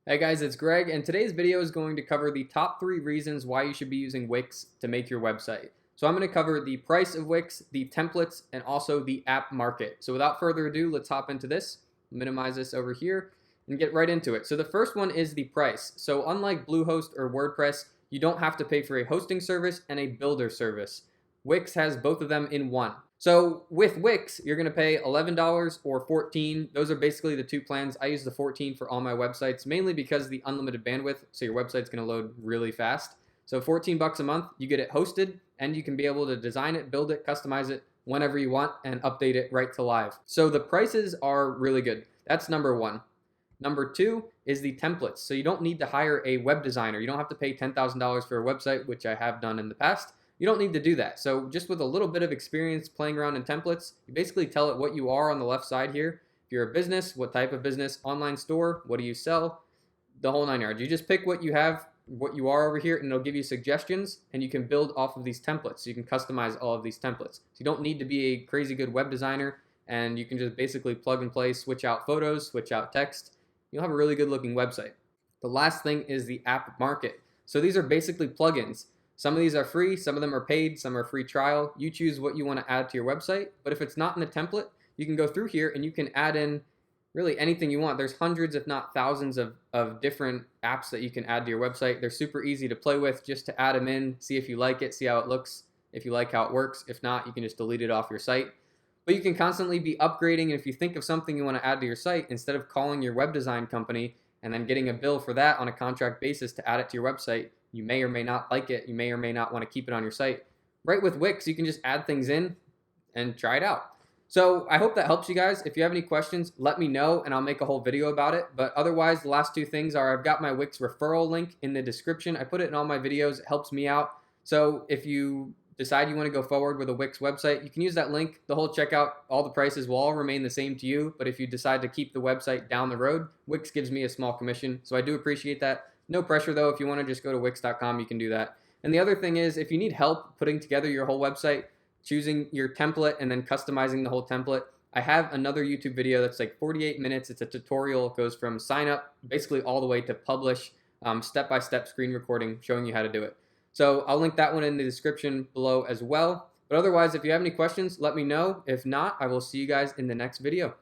Hey guys, it's Greg, and today's video is going to cover the top 3 reasons why you should be using Wix to make your website. So I'm going to cover the price of Wix, the templates, and also the app market. So without further ado, let's hop into this, minimize this over here, and get right into it. So the first one is the price. So unlike Bluehost or WordPress, you don't have to pay for a hosting service and a builder service. Wix has both of them in one. So with Wix, you're going to pay $11 or $14. Those are basically the two plans. I use the $14 for all my websites, mainly because of the unlimited bandwidth, so your website's going to load really fast. So 14 bucks a month, you get it hosted, and you can be able to design it, build it, customize it whenever you want, and update it right to live. So the prices are really good. That's number one. Number two is the templates. So you don't need to hire a web designer. You don't have to pay $10,000 for a website, which I have done in the past. You don't need to do that. So just with a little bit of experience playing around in templates, you basically tell it what you are on the left side here. If you're a business, what type of business, online store, what do you sell, the whole 9 yards. You just pick what you have, what you are over here, and it'll give you suggestions, and you can build off of these templates. So you can customize all of these templates. So you don't need to be a crazy good web designer, and you can just basically plug and play, switch out photos, switch out text. You'll have a really good looking website. The last thing is the app market. So these are basically plugins. Some of these are free, some of them are paid, some are free trial. You choose what you want to add to your website, but if it's not in the template, you can go through here and you can add in really anything you want. There's hundreds, if not thousands of different apps that you can add to your website. They're super easy to play with, just to add them in, see if you like it, see how it looks, if you like how it works. If not, you can just delete it off your site. But you can constantly be upgrading, and if you think of something you want to add to your site, instead of calling your web design company and then getting a bill for that on a contract basis to add it to your website, you may or may not like it. You may or may not want to keep it on your site. Right with Wix, you can just add things in and try it out. So I hope that helps you guys. If you have any questions, let me know and I'll make a whole video about it. But otherwise, the last two things are I've got my Wix referral link in the description. I put it in all my videos. It helps me out. So if you decide you want to go forward with a Wix website, you can use that link. The whole checkout, all the prices will all remain the same to you. But if you decide to keep the website down the road, Wix gives me a small commission. So I do appreciate that. No pressure though. If you want to just go to Wix.com, you can do that. And the other thing is, if you need help putting together your whole website, choosing your template and then customizing the whole template, I have another YouTube video that's like 48 minutes. It's a tutorial. It goes from sign up basically all the way to publish, step-by-step screen recording showing you how to do it. So I'll link that one in the description below as well. But otherwise, if you have any questions, let me know. If not, I will see you guys in the next video.